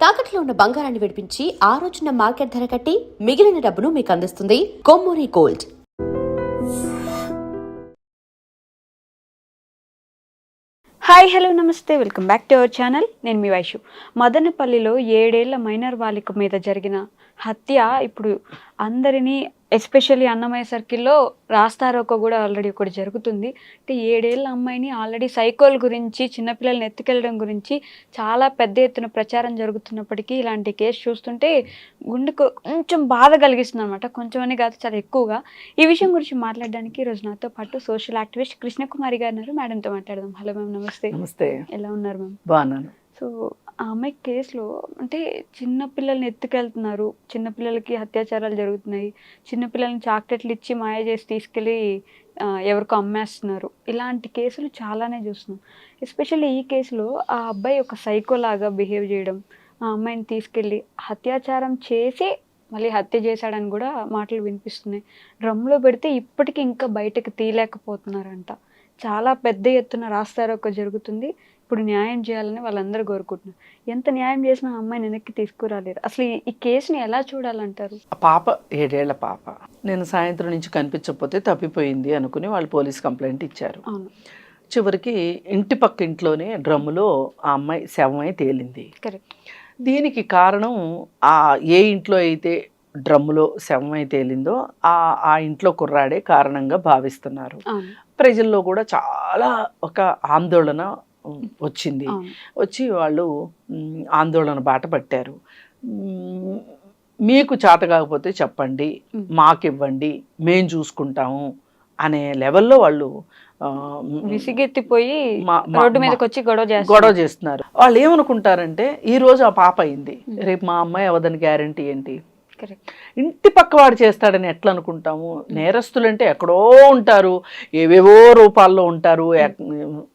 తాకట్లో ఉన్న బంగారాన్ని విడిపించి ఆ రోజున మార్కెట్ ధర కట్టి మిగిలిన డబ్బును మీకు అందిస్తుంది కొమ్మూరి గోల్డ్. హాయ్ హలో నమస్తే, welcome back to our channel. నేను మీ వైషు. మదనపల్లిలో 7 ఏళ్ల మైనర్ బాలిక మీద జరిగిన హత్య ఇప్పుడు అందరినీ, ఎస్పెషల్లీ అన్నమయ్య సర్కిల్లో రాస్తారోకో కూడా ఆల్రెడీ ఒకటి జరుగుతుంది. అంటే 7 ఏళ్ల అమ్మాయిని ఆల్రెడీ సైకోల్ గురించి, చిన్నపిల్లల్ని ఎత్తుకెళ్ళడం గురించి చాలా పెద్ద ఎత్తున ప్రచారం జరుగుతున్నప్పటికీ ఇలాంటి కేసు చూస్తుంటే గుండెకు కొంచెం బాధ కలిగిస్తుంది అనమాట. కొంచెం అని కాదు, చాలా ఎక్కువగా. ఈ విషయం గురించి మాట్లాడడానికి ఈరోజు నాతో పాటు సోషల్ యాక్టివిస్ట్ కృష్ణకుమారి గారు ఉన్నారు. మేడంతో మాట్లాడదాం. హలో మ్యామ్, నమస్తే. నమస్తే. ఎలా ఉన్నారు మ్యామ్? బాగున్నాను. సో ఆ అమ్మాయి కేసులో అంటే చిన్నపిల్లల్ని ఎత్తుకెళ్తున్నారు, చిన్నపిల్లలకి అత్యాచారాలు జరుగుతున్నాయి, చిన్నపిల్లల్ని చాక్లెట్లు ఇచ్చి మాయ చేసి తీసుకెళ్ళి ఎవరికో అమ్మేస్తున్నారు. ఇలాంటి కేసులు చాలానే చూస్తున్నాం. ఎస్పెషల్లీ ఈ కేసులో ఆ అబ్బాయి ఒక సైకోలాగా బిహేవ్ చేయడం, ఆ అమ్మాయిని తీసుకెళ్ళి అత్యాచారం చేసి మళ్ళీ హత్య చేశాడని కూడా మాటలు వినిపిస్తున్నాయి. డ్రమ్లో పెడితే ఇప్పటికీ ఇంకా బయటకు తీయలేకపోతున్నారంట. చాలా పెద్ద ఎత్తున రాస్తారోకో జరుగుతుంది. ఇప్పుడు న్యాయం చేయాలని వాళ్ళందరూ కోరుకుంటున్నారు. ఎంత న్యాయం చేసినా అమ్మాయిని వెనక్కి తీసుకురాలేరు. అసలు ఈ కేసుని ఎలా చూడాలంటారు? ఆ పాప 7 ఏళ్ల పాప. నేను సాయంత్రం నుంచి కనిపించకపోతే తప్పిపోయింది అనుకుని వాళ్ళు పోలీస్ కంప్లైంట్ ఇచ్చారు. అవును. చివరికి ఇంటి పక్క ఇంట్లోనే డ్రమ్ములో ఆ అమ్మాయి శవమై తేలింది. కరెక్ట్. దీనికి కారణం ఏ ఇంట్లో అయితే డ్రమ్ములో శవమై తేలిందో ఆ ఇంట్లో కుర్రాడే కారణంగా భావిస్తున్నారు. ప్రజల్లో కూడా చాలా ఒక ఆందోళన వచ్చింది. వచ్చి వాళ్ళు ఆందోళన బాట పట్టారు. మీకు చేత కాకపోతే చెప్పండి, మాకివ్వండి, మేం చూసుకుంటాము అనే లెవెల్లో వాళ్ళు విసిగెత్తిపోయి రోడ్డు మీదకి వచ్చి గొడవ చేస్తున్నారు. వాళ్ళు ఏమనుకుంటారంటే ఈ రోజు ఆ పాప అయింది, రేపు మా అమ్మాయి అవదని గ్యారంటీ ఏంటి? ఇంటి పక్క వాడు చేస్తాడని ఎట్లా అనుకుంటాము? నేరస్తులంటే ఎక్కడో ఉంటారు, ఏవేవో రూపాల్లో ఉంటారు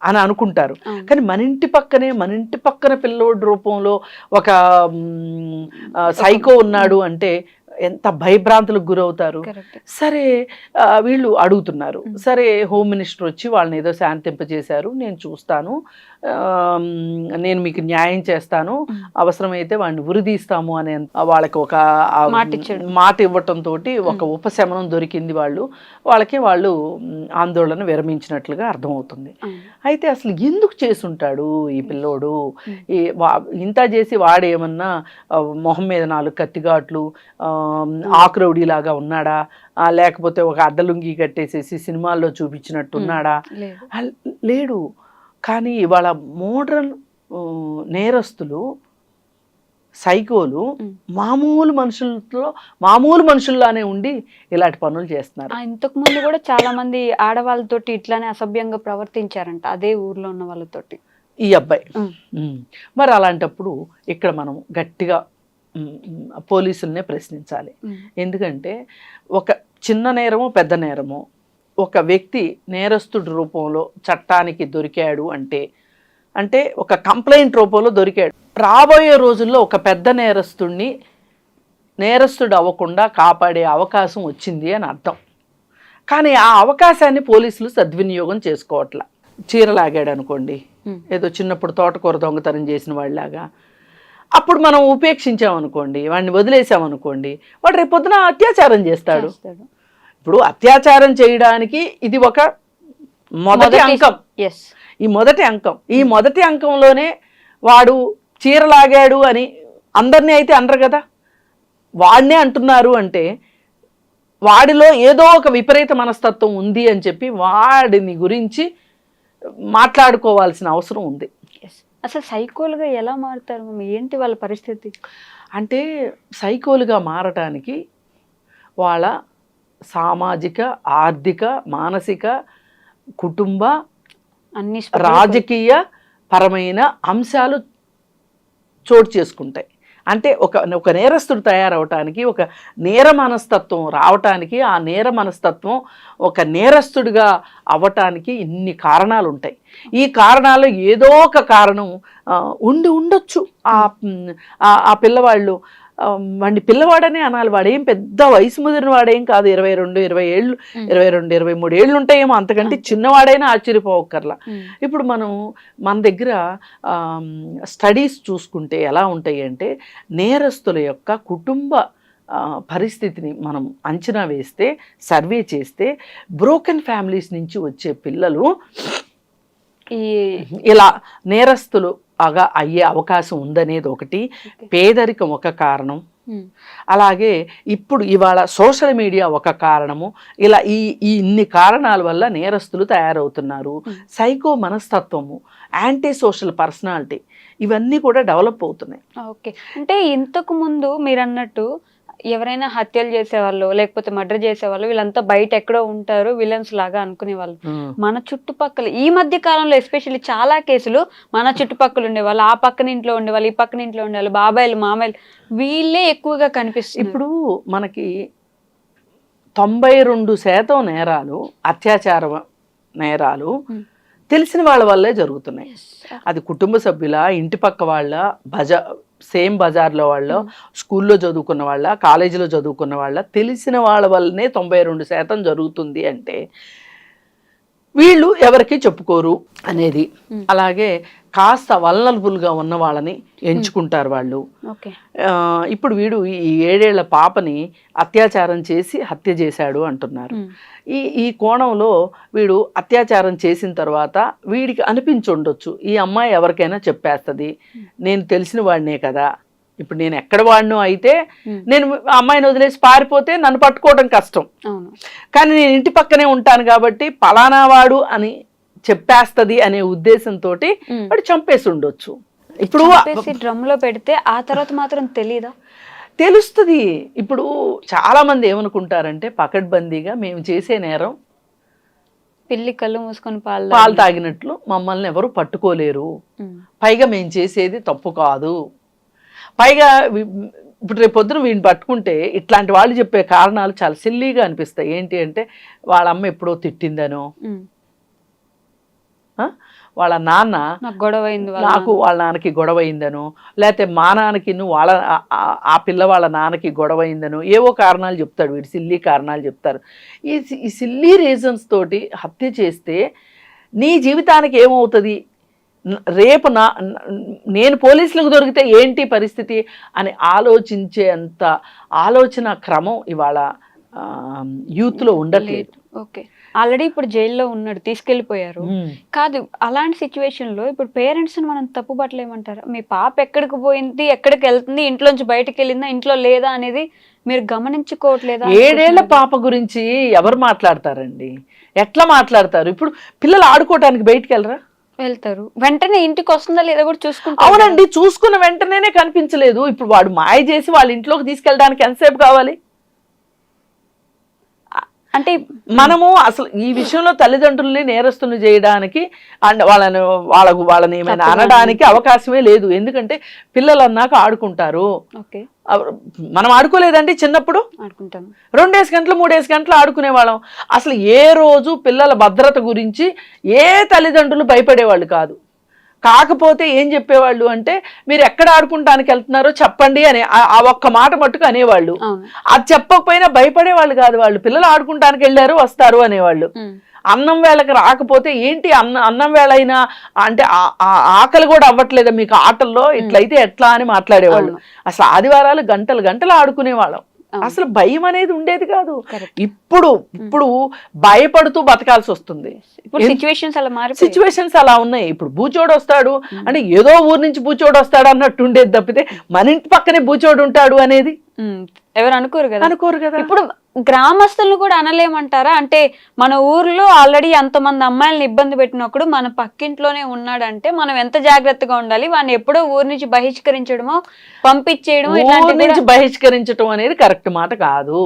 అని అనుకుంటారు. కానీ మన ఇంటి పక్కన పిల్లోడి రూపంలో ఒక సైకో ఉన్నాడు అంటే ఎంత భయభ్రాంతులకు గురవుతారు. సరే, వీళ్ళు అడుగుతున్నారు. సరే, హోమ్ మినిస్టర్ వచ్చి వాళ్ళని ఏదో శాంతింపజేశారు, నేను చూస్తాను, నేను మీకు న్యాయం చేస్తాను, అవసరమైతే వాడిని ఉరిదీస్తాము అనే వాళ్ళకి ఒక మాట ఇవ్వటంతో ఒక ఉపశమనం దొరికింది. వాళ్ళు ఆందోళన విరమించినట్లుగా అర్థమవుతుంది. అయితే అసలు ఎందుకు చేసుంటాడు ఈ పిల్లోడు? ఇంత చేసి వాడేమన్నా మొహం మీద 4 కత్తిఘాట్లు, ఆకురౌడీలాగా ఉన్నాడా, లేకపోతే ఒక అడ్డలుంగి కట్టేసేసి సినిమాల్లో చూపించినట్టు ఉన్నాడా? లేడు. కానీ ఇవాళ మోడ్రన్ నేరస్తులు, సైకోలు మామూలు మనుషుల్లానే ఉండి ఇలాంటి పనులు చేస్తున్నారు. ఇంతకు ముందు కూడా చాలా మంది ఆడవాళ్ళతోటి ఇట్లానే అసభ్యంగా ప్రవర్తించారంట, అదే ఊర్లో ఉన్న వాళ్ళతోటి ఈ అబ్బాయి. మరి అలాంటప్పుడు ఇక్కడ మనం గట్టిగా పోలీసులనే ప్రశ్నించాలి. ఎందుకంటే ఒక చిన్న నేరమో పెద్ద నేరమో ఒక వ్యక్తి నేరస్తుడి రూపంలో చట్టానికి దొరికాడు అంటే ఒక కంప్లైంట్ రూపంలో దొరికాడు. రాబోయే రోజుల్లో ఒక పెద్ద నేరస్తుడు అవ్వకుండా కాపాడే అవకాశం వచ్చింది అని అర్థం. కానీ ఆ అవకాశాన్ని పోలీసులు సద్వినియోగం చేసుకోవట్లా. చీరలాగాడు అనుకోండి, ఏదో చిన్నప్పుడు తోటకూర దొంగతనం చేసిన వాళ్ళలాగా, అప్పుడు మనం ఉపేక్షించామనుకోండి, వాడిని వదిలేసామనుకోండి, వాడు రేపు పొద్దున అత్యాచారం చేస్తాడు. ఇప్పుడు అత్యాచారం చేయడానికి ఇది ఒక మొదటి అంకం. ఈ మొదటి అంకంలోనే వాడు చీరలాగాడు అని అందరినీ అయితే అనరు కదా, వాడినే అంటున్నారు. అంటే వాడిలో ఏదో ఒక విపరీత మనస్తత్వం ఉంది అని చెప్పి వాడిని గురించి మాట్లాడుకోవాల్సిన అవసరం ఉంది. అసలు సైకోలుగా ఎలా మారుతారు? ఏంటి వాళ్ళ పరిస్థితి? అంటే సైకోలుగా మారటానికి వాళ్ళ సామాజిక, ఆర్థిక, మానసిక, కుటుంబ, అన్ని రాజకీయ పరమైన అంశాలు చోటు చేసుకుంటాయి. అంటే ఒక నేరస్తుడు తయారవటానికి, ఒక నేర మనస్తత్వం రావటానికి, ఆ నేర మనస్తత్వం ఒక నేరస్తుడిగా అవ్వటానికి ఇన్ని కారణాలు ఉంటాయి. ఈ కారణాలు ఏదో ఒక కారణం ఉండొచ్చు. ఆ పిల్లవాళ్ళు వాడిని పిల్లవాడనే అనాలి. వాడేం పెద్ద వయసు ముదిరిన వాడేం కాదు, 22, 20 ఏళ్ళు, 22, 23 ఏళ్ళు ఉంటాయేమో, అంతకంటే చిన్నవాడైనా ఆశ్చర్యపోవక్కర్లా. ఇప్పుడు మన దగ్గర స్టడీస్ చూసుకుంటే ఎలా ఉంటాయి అంటే, నేరస్తుల యొక్క కుటుంబ పరిస్థితిని మనం అంచనా వేస్తే, సర్వే చేస్తే, బ్రోకెన్ ఫ్యామిలీస్ నుంచి వచ్చే పిల్లలు ఇలా నేరస్తులు అయ్యే అవకాశం ఉందనేది ఒకటి, పేదరికం ఒక కారణం, అలాగే ఇప్పుడు ఇవాళ సోషల్ మీడియా ఒక కారణము. ఇలా ఈ ఇన్ని కారణాల వల్ల నేరస్తులు తయారవుతున్నారు. సైకో మనస్తత్వము, యాంటీ సోషల్ పర్సనాలిటీ, ఇవన్నీ కూడా డెవలప్ అవుతున్నాయి. ఓకే, అంటే ఇంతకు ముందు మీరు అన్నట్టు ఎవరైనా హత్యలు చేసేవాళ్ళు లేకపోతే మర్డర్ చేసేవాళ్ళు వీళ్ళంతా బయట ఎక్కడో ఉంటారు, విలన్స్ లాగా అనుకునేవాళ్ళు. మన చుట్టుపక్కల ఈ మధ్య కాలంలో ఎస్పెషల్లీ చాలా కేసులు మన చుట్టుపక్కల ఉండేవాళ్ళు, ఆ పక్కన ఇంట్లో ఉండేవాళ్ళు, ఈ పక్కన ఇంట్లో ఉండేవాళ్ళు, బాబాయిలు, మామయ్యలు, వీళ్ళే ఎక్కువగా కనిపిస్తుంది. ఇప్పుడు మనకి 92% నేరాలు, అత్యాచార నేరాలు తెలిసిన వాళ్ళ వల్లే జరుగుతున్నాయి. అది కుటుంబ సభ్యుల, ఇంటి పక్క వాళ్ళ, సేమ్ బజార్లో వాళ్ళ, స్కూల్లో చదువుకున్న వాళ్ళ, కాలేజీలో చదువుకున్న వాళ్ళ, తెలిసిన వాళ్ళ వల్లనే 92% జరుగుతుంది. అంటే వీళ్ళు ఎవరికి చెప్పుకోరు అనేది. అలాగే కాస్త వల్నరబుల్గా ఉన్న వాళ్ళని ఎంచుకుంటారు వాళ్ళు. ఇప్పుడు వీడు ఈ 7 ఏళ్ల పాపని అత్యాచారం చేసి హత్య చేశాడు అంటున్నారు. ఈ కోణంలో వీడు అత్యాచారం చేసిన తర్వాత వీడికి అనిపించుండొచ్చు, ఈ అమ్మాయి ఎవరికైనా చెప్పేస్తుంది, నేను తెలిసిన వాడినే కదా, ఇప్పుడు నేను ఎక్కడ వాడినో అయితే నేను అమ్మాయిని వదిలేసి పారిపోతే నన్ను పట్టుకోవడం కష్టం, కానీ నేను ఇంటి పక్కనే ఉంటాను కాబట్టి పలానా వాడు అని చెప్పేస్తుంది అనే ఉద్దేశంతో వాడు చంపేసి ఉండొచ్చు. ఇప్పుడు డ్రమ్ లో పెడితే ఆ తర్వాత మాత్రం తెలీదా? తెలుస్తుంది. ఇప్పుడు చాలా మంది ఏమనుకుంటారంటే పకడ్బందీగా మేము చేసే నేరం పిల్లి కళ్ళు మూసుకొని పాలు తాగినట్లు మమ్మల్ని ఎవరు పట్టుకోలేరు, పైగా మేము చేసేది తప్పు కాదు, పైగా ఇప్పుడు రేపు పొద్దున వీడిని పట్టుకుంటే ఇట్లాంటి వాళ్ళు చెప్పే కారణాలు చాలా సిల్లీగా అనిపిస్తాయి. ఏంటి అంటే వాళ్ళ అమ్మ ఎప్పుడో తిట్టిందనో, వాళ్ళ నాన్న నాకు వాళ్ళ నాన్నకి గొడవ అయిందనో, లేకపోతే మా నాన్నకి ఆ పిల్ల వాళ్ళ నాన్నకి గొడవ అయిందనో, ఏవో కారణాలు చెప్తాడు వీడు, సిల్లీ కారణాలు చెప్తారు. ఈ సిల్లీ రీజన్స్ తోటి హత్య చేస్తే నీ జీవితానికి ఏమవుతుంది, రేపు నేను పోలీసులకు దొరికితే ఏంటి పరిస్థితి అని ఆలోచించేంత ఆలోచన క్రమం ఇవాళ యూత్లో ఉండట్లేదు. ఓకే, ఆల్రెడీ ఇప్పుడు జైల్లో ఉన్నాడు, తీసుకెళ్ళిపోయారు. కాదు, అలాంటి సిచ్యువేషన్లో ఇప్పుడు పేరెంట్స్ని మనం తప్పు పట్టలేమంటారా? మీ పాప ఎక్కడికి పోయింది, ఎక్కడికి వెళ్తుంది, ఇంట్లోంచి బయటకు వెళ్ళిందా, ఇంట్లో లేదా అనేది మీరు గమనించుకోవట్లేదా? 7 ఏళ్ల పాప గురించి ఎవరు మాట్లాడతారండి, ఎట్లా మాట్లాడతారు? ఇప్పుడు పిల్లలు ఆడుకోవటానికి బయటికి వెళ్ళరా? వెళ్తారు, వెంటనే ఇంటికి వస్తుందా లేదా కూడా చూసుకుంటారు. అవునండి, చూసుకున్న వెంటనే కనిపించలేదు. ఇప్పుడు వాడు మాయ చేసి వాళ్ళ ఇంట్లోకి తీసుకెళ్ళడానికి ఎంతసేపు కావాలి? అంటే మనము అసలు ఈ విషయంలో తల్లిదండ్రుల్ని నేరస్తులు చేయడానికి అండ్ వాళ్ళని ఏమైనా అనడానికి అవకాశమే లేదు. ఎందుకంటే పిల్లలు అన్నాక ఆడుకుంటారు. మనం ఆడుకోలేదండి చిన్నప్పుడు, 2 గంటలు 3 గంటలు ఆడుకునే వాళ్ళం. అసలు ఏ రోజు పిల్లల భద్రత గురించి ఏ తల్లిదండ్రులు భయపడేవాళ్ళు కాదు. కాకపోతే ఏం చెప్పేవాళ్ళు అంటే, మీరు ఎక్కడ ఆడుకుంటానికి వెళ్తున్నారో చెప్పండి అని ఆ ఒక్క మాట మట్టుకు అనేవాళ్ళు. అది చెప్పకపోయినా భయపడేవాళ్ళు కాదు. వాళ్ళు పిల్లలు ఆడుకుంటానికి వెళ్ళారు వస్తారు అనేవాళ్ళు. అన్నం వేళకి రాకపోతే ఏంటి అన్నం వేళ అయినా అంటే ఆకలి కూడా అవ్వట్లేదా మీకు ఆటల్లో, ఇట్లయితే ఎట్లా అని మాట్లాడేవాళ్ళు. అసలు ఆదివారాలు గంటలు గంటలు ఆడుకునేవాళ్ళం. అసలు భయం అనేది ఉండేది కాదు. ఇప్పుడు భయపడుతూ బతకాల్సి వస్తుంది. సిచ్యువేషన్స్ అలా ఉన్నాయి. ఇప్పుడు బూచోడు వస్తాడు అంటే ఏదో ఊరు నుంచి బూచోడు వస్తాడు అన్నట్టు ఉండేది తప్పితే మన ఇంటి పక్కనే బూచోడు ఉంటాడు అనేది ఎవరు అనుకోరు కదా. ఇప్పుడు గ్రామస్తులను కూడా అనలేమంటారా? అంటే మన ఊర్లో ఆల్రెడీ అంతమంది అమ్మాయిలను ఇబ్బంది పెట్టినప్పుడు మన పక్కింట్లోనే ఉన్నాడంటే మనం ఎంత జాగ్రత్తగా ఉండాలి? వాడిని ఎప్పుడో ఊరు నుంచి బహిష్కరించడమో పంపించేయడమో, ఊరు నుంచి బహిష్కరించడం అనేది కరెక్ట్ మాట కాదు.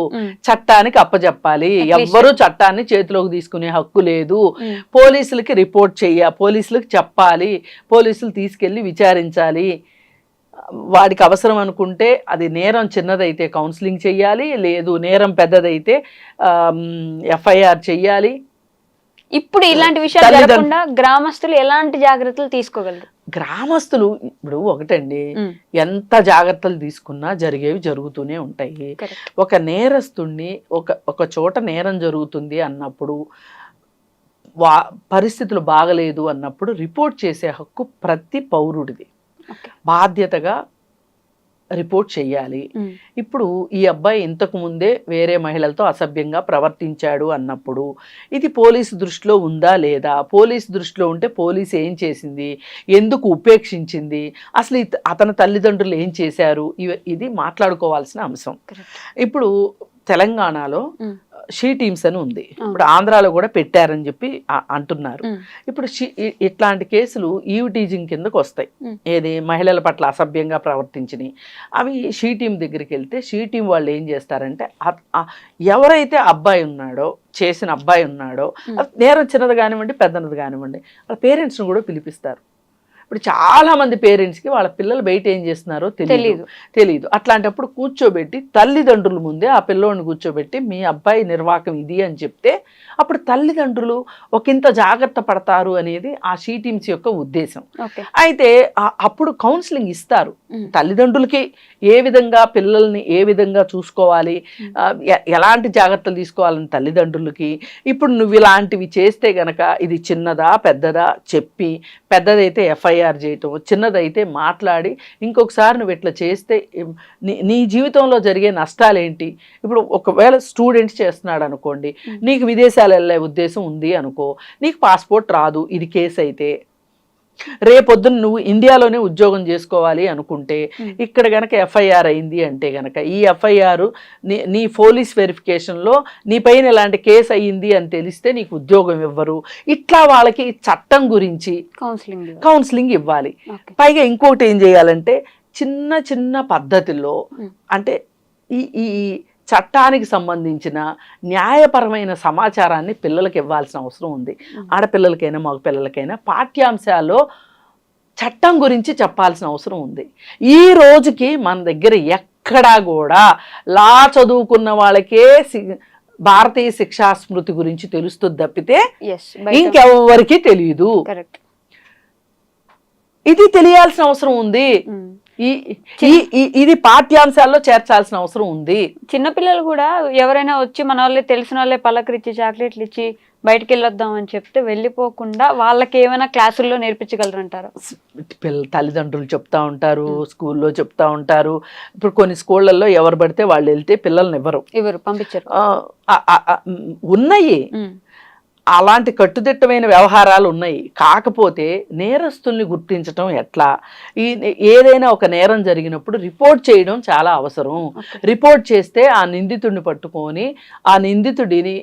చట్టానికి అప్పచెప్పాలి. ఎవ్వరూ చట్టాన్ని చేతిలోకి తీసుకునే హక్కు లేదు. పోలీసులకి రిపోర్ట్ పోలీసులకు చెప్పాలి, పోలీసులు తీసుకెళ్లి విచారించాలి. వాడికి అవసరం అనుకుంటే అది నేరం చిన్నదైతే కౌన్సిలింగ్ చెయ్యాలి, లేదు నేరం పెద్దదైతే ఎఫ్ఐఆర్ చెయ్యాలి. ఇప్పుడు ఇలాంటి విషయాలు జరగకుండా గ్రామస్తులు ఎలాంటి జాగ్రత్తలు తీసుకోగలరు? గ్రామస్తులు ఇప్పుడు ఒకటండి, ఎంత జాగ్రత్తలు తీసుకున్నా జరిగేవి జరుగుతూనే ఉంటాయి. ఒక నేరస్తుణ్ణి ఒక చోట నేరం జరుగుతుంది అన్నప్పుడు, పరిస్థితులు బాగలేదు అన్నప్పుడు రిపోర్ట్ చేసే హక్కు ప్రతి పౌరుడిది. బాధ్యతగా రిపోర్ట్ చెయ్యాలి. ఇప్పుడు ఈ అబ్బాయి ఇంతకు ముందే వేరే మహిళలతో అసభ్యంగా ప్రవర్తించాడు అన్నప్పుడు ఇది పోలీసు దృష్టిలో ఉందా లేదా, పోలీసు దృష్టిలో ఉంటే పోలీసు ఏం చేసింది, ఎందుకు ఉపేక్షించింది, అసలు అతని తల్లిదండ్రులు ఏం చేశారు, ఇది మాట్లాడుకోవాల్సిన అంశం. ఇప్పుడు తెలంగాణలో షీ టీమ్స్ అని ఉంది, ఇప్పుడు ఆంధ్రాలో కూడా పెట్టారని చెప్పి అంటున్నారు. ఇప్పుడు ఇట్లాంటి కేసులు ఈవ్ టీజింగ్ కిందకు వస్తాయి. ఏది మహిళల పట్ల అసభ్యంగా ప్రవర్తించినవి అవి షీ టీం దగ్గరికి వెళ్తే షీ టీం వాళ్ళు ఏం చేస్తారంటే ఎవరైతే అబ్బాయి ఉన్నాడో, చేసిన అబ్బాయి ఉన్నాడో, నేరం చిన్నది కానివ్వండి పెద్దది కానివ్వండి, వాళ్ళ పేరెంట్స్ని కూడా పిలిపిస్తారు. ఇప్పుడు చాలా మంది పేరెంట్స్కి వాళ్ళ పిల్లలు బయట ఏం చేస్తున్నారో తెలియదు. అట్లాంటప్పుడు కూర్చోబెట్టి తల్లిదండ్రుల ముందే ఆ పిల్లోడిని కూర్చోబెట్టి మీ అబ్బాయి నిర్వాకం ఇది అని చెప్తే అప్పుడు తల్లిదండ్రులు ఒకంత జాగ్రత్త పడతారు అనేది ఆ షీ టీమ్స్ యొక్క ఉద్దేశం. అయితే అప్పుడు కౌన్సిలింగ్ ఇస్తారు తల్లిదండ్రులకి, ఏ విధంగా పిల్లల్ని ఏ విధంగా చూసుకోవాలి, ఎలాంటి జాగ్రత్తలు తీసుకోవాలని తల్లిదండ్రులకి. ఇప్పుడు నువ్వు ఇలాంటివి చేస్తే గనక ఇది చిన్నదా పెద్దదా చెప్పి, పెద్దదైతే ఎఫ్ఐఆర్ చేయటం, చిన్నదైతే మాట్లాడి ఇంకొకసారి నువ్వు ఇట్లా చేస్తే నీ జీవితంలో జరిగే నష్టాలేంటి. ఇప్పుడు ఒకవేళ స్టూడెంట్స్ చేస్తున్నాడు అనుకోండి, నీకు విదేశాలు వెళ్ళే ఉద్దేశం ఉంది అనుకో, నీకు పాస్పోర్ట్ రాదు, ఇది కేసు అయితే రేపొద్దున నువ్వు ఇండియాలోనే ఉద్యోగం చేసుకోవాలి అనుకుంటే ఇక్కడ గనక ఎఫ్ఐఆర్ అయింది అంటే గనక ఈ ఎఫ్ఐఆర్ నీ పోలీస్ వెరిఫికేషన్లో నీ పైన ఇలాంటి కేసు అయ్యింది అని తెలిస్తే నీకు ఉద్యోగం ఇవ్వరు. ఇట్లా వాళ్ళకి చట్టం గురించి కౌన్సిలింగ్ ఇవ్వాలి. పైగా ఇంకోటి ఏం చేయాలంటే చిన్న చిన్న పద్ధతుల్లో, అంటే ఈ చట్టానికి సంబంధించిన న్యాయపరమైన సమాచారాన్ని పిల్లలకి ఇవ్వాల్సిన అవసరం ఉంది. ఆడపిల్లలకైనా మగ పిల్లలకైనా పాఠ్యాంశాల్లో చట్టం గురించి చెప్పాల్సిన అవసరం ఉంది. ఈ రోజుకి మన దగ్గర ఎక్కడా కూడా లా చదువుకున్న వాళ్ళకే భారతీయ శిక్షా స్మృతి గురించి తెలుస్తుంది తప్పితే ఇంకెవరికి తెలియదు. ఇది తెలియాల్సిన అవసరం ఉంది. ఇది పాఠ్యాంశాల్లో చేర్చాల్సిన అవసరం ఉంది. చిన్నపిల్లలు కూడా ఎవరైనా వచ్చి మన వాళ్ళే తెలిసిన వాళ్ళే పలకరించి చాక్లెట్లు ఇచ్చి బయటకు వెళ్ళొద్దాం అని చెప్తే వెళ్ళిపోకుండా వాళ్ళకి ఏమైనా క్లాసుల్లో నేర్పించగలరంటారు. తల్లిదండ్రులు చెప్తా ఉంటారు, స్కూల్లో చెప్తా ఉంటారు. ఇప్పుడు కొన్ని స్కూళ్ళల్లో ఎవరు పడితే వాళ్ళు వెళ్తే పిల్లల్ని ఎవరు పంపించారు. ఉన్నాయి అలాంటి కట్టుదిట్టమైన వ్యవహారాలు ఉన్నాయి. కాకపోతే నేరస్తుల్ని గుర్తించడం ఎట్లా, ఏదైనా ఒక నేరం జరిగినప్పుడు రిపోర్ట్ చేయడం చాలా అవసరం. రిపోర్ట్ చేస్తే ఆ నిందితుడిని పట్టుకొని ఆ నిందితుడిని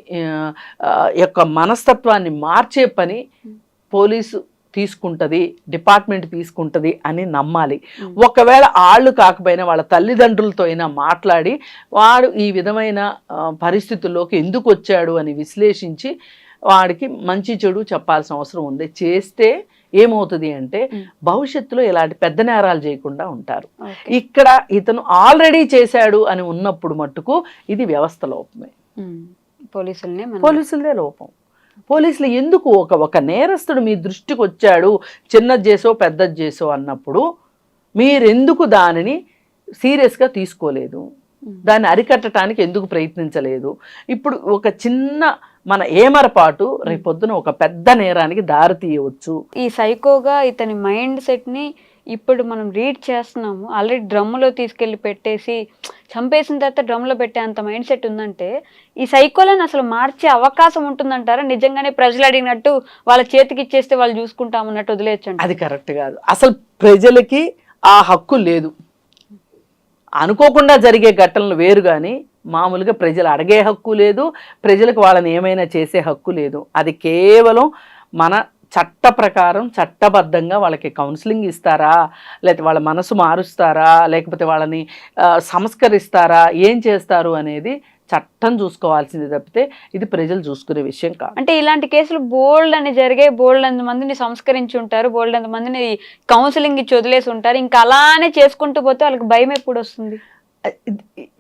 యొక్క మనస్తత్వాన్ని మార్చే పని పోలీసు తీసుకుంటుంది, డిపార్ట్మెంట్ తీసుకుంటుంది అని నమ్మాలి. ఒకవేళ వాళ్ళు కాకపోయినా వాళ్ళ తల్లిదండ్రులతో అయినా మాట్లాడి వాడు ఈ విధమైన పరిస్థితుల్లోకి ఎందుకు వచ్చాడు అని విశ్లేషించి వాడికి మంచి చెడు చెప్పాల్సిన అవసరం ఉంది. చేస్తే ఏమవుతుంది అంటే భవిష్యత్తులో ఇలాంటి పెద్ద నేరాలు చేయకుండా ఉంటారు. ఇక్కడ ఇతను ఆల్రెడీ చేశాడు అని ఉన్నప్పుడు మట్టుకు ఇది వ్యవస్థ లోపమే, పోలీసులదే లోపం. పోలీసులు ఎందుకు ఒక నేరస్తుడు మీ దృష్టికి వచ్చాడు, చిన్నది చేసో పెద్దది చేసో అన్నప్పుడు మీరెందుకు దానిని సీరియస్గా తీసుకోలేదు, దాన్ని అరికట్టడానికి ఎందుకు ప్రయత్నించలేదు? ఇప్పుడు ఒక చిన్న మన ఏమరపాటు రేపొద్దున ఒక పెద్ద నేరానికి దారి తీయవచ్చు. ఈ సైకోగా ఇతని మైండ్ సెట్ని ఇప్పుడు మనం రీడ్ చేస్తున్నాము. ఆల్రెడీ డ్రమ్ములో తీసుకెళ్ళి పెట్టేసి చంపేసిన తర్వాత డ్రమ్లో పెట్టే అంత మైండ్ సెట్ ఉందంటే ఈ సైకోలను అసలు మార్చే అవకాశం ఉంటుందంటారా? నిజంగానే ప్రజలు అడిగినట్టు వాళ్ళ చేతికి ఇచ్చేస్తే వాళ్ళు చూసుకుంటామన్నట్టు వదిలేయచ్చండి. అది కరెక్ట్ కాదు. అసలు ప్రజలకి ఆ హక్కు లేదు. అనుకోకుండా జరిగే ఘటనలు వేరు, కానీ మామూలుగా ప్రజలు అడిగే హక్కు లేదు, ప్రజలకు వాళ్ళని ఏమైనా చేసే హక్కు లేదు. అది కేవలం మన చట్ట ప్రకారం చట్టబద్ధంగా వాళ్ళకి కౌన్సిలింగ్ ఇస్తారా, లేకపోతే వాళ్ళ మనసు మారుస్తారా, లేకపోతే వాళ్ళని సంస్కరిస్తారా, ఏం చేస్తారు అనేది చట్టం చూసుకోవాల్సింది తప్పితే ఇది ప్రజలు చూసుకునే విషయం కాదు. అంటే ఇలాంటి కేసులు బోల్డ్ అని జరిగే, బోల్డ్ అంత మందిని సంస్కరించి ఉంటారు, బోల్డ్ అంత మందిని కౌన్సిలింగ్ ఇచ్చి వదిలేసి ఉంటారు. ఇంకా అలానే చేసుకుంటూ పోతే వాళ్ళకి భయం ఎప్పుడు వస్తుంది?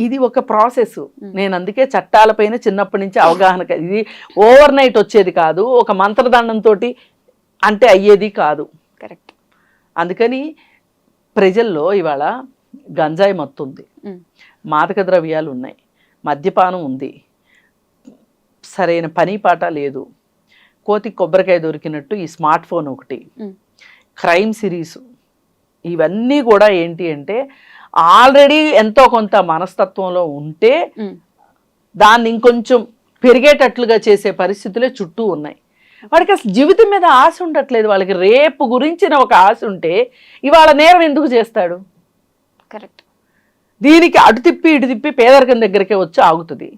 ఇది ఒక ప్రాసెస్. నేను అందుకే చట్టాలపైన చిన్నప్పటి నుంచి అవగాహన, ఇది ఓవర్ నైట్ వచ్చేది కాదు, ఒక మంత్రదండంతో అంటే అయ్యేది కాదు. కరెక్ట్. అందుకని ప్రజల్లో ఇవాళ గంజాయి మత్తు ఉంది, మాదక ద్రవ్యాలు ఉన్నాయి, మద్యపానం ఉంది, సరైన పని పాట లేదు, కోతి కొబ్బరికాయ దొరికినట్టు ఈ స్మార్ట్ ఫోన్ ఒకటి, క్రైమ్ సిరీస్, ఇవన్నీ కూడా ఏంటి అంటే ఆల్రెడీ ఎంతో కొంత మనస్తత్వంలో ఉంటే దాన్ని ఇంకొంచెం పెరిగేటట్లుగా చేసే పరిస్థితులే చుట్టూ ఉన్నాయి. వాడికి అసలు జీవితం మీద ఆశ ఉండట్లేదు. వాళ్ళకి రేపు గురించిన ఒక ఆశ ఉంటే ఇవాళ నేరం ఎందుకు చేస్తాడు? కరెక్ట్. దీనికి అటు తిప్పి ఇటు తిప్పి పేదరికం దగ్గరికే వచ్చి ఆగుతుంది,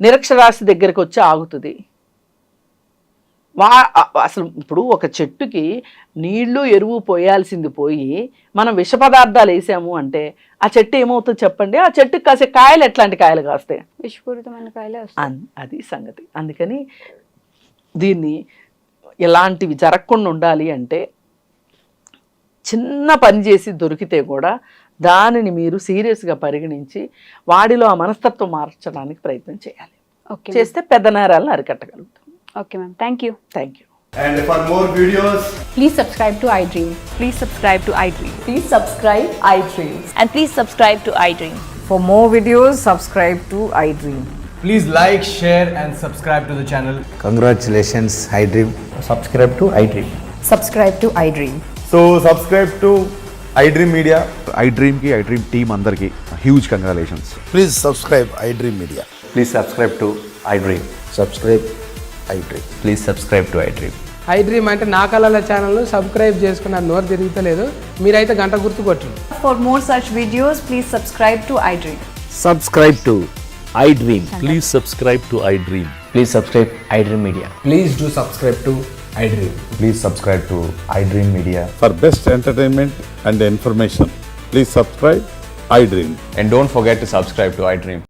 నిరక్షరాస్యత దగ్గరికి వచ్చి ఆగుతుంది. అసలు ఇప్పుడు ఒక చెట్టుకి నీళ్లు ఎరువు పోయాల్సింది పోయి మనం విష పదార్థాలు వేసాము అంటే ఆ చెట్టు ఏమవుతుంది చెప్పండి? ఆ చెట్టుకి కాసే కాయలు ఎట్లాంటి కాయలు కాస్తాయి? విషపూరితమైన కాయలే వస్తాయి. అది సంగతి. అందుకని దీన్ని ఇలాంటివి జరగకుండా ఉండాలి అంటే చిన్న పని చేసి దొరికితే కూడా దానిని మీరు సీరియస్గా పరిగణించి వాడిలో ఆ మనస్తత్వం మార్చడానికి ప్రయత్నం చేయాలి. చేస్తే పెద్ద నేరాలను అరికట్టగలుగుతాం. Okay ma'am, thank you. Thank you. And for more videos, Please subscribe to iDream. Please subscribe to iDream. Please subscribe iDream. And please subscribe to iDream. For more videos, subscribe to iDream. please like, share and subscribe to the channel. Congratulations, iDream. Subscribe to iDream. Subscribe to iDream. So subscribe to iDream Media. iDream team andarki huge congratulations. Please subscribe iDream Media. Please subscribe to iDream. Subscribe iDream. Please subscribe to iDream. iDream అంటే నా కళల ఛానల్ను subscribe చేసుకున్న నోరు తిరుగుతలేదు, మీరైతే గంట గుర్తు కొట్టండి. For more such videos, please subscribe to iDream. Subscribe to iDream. Please subscribe to iDream. Please subscribe iDream Media. Please do subscribe to iDream. Please subscribe to iDream Media. For best entertainment and information, please subscribe iDream. And don't forget to subscribe to iDream.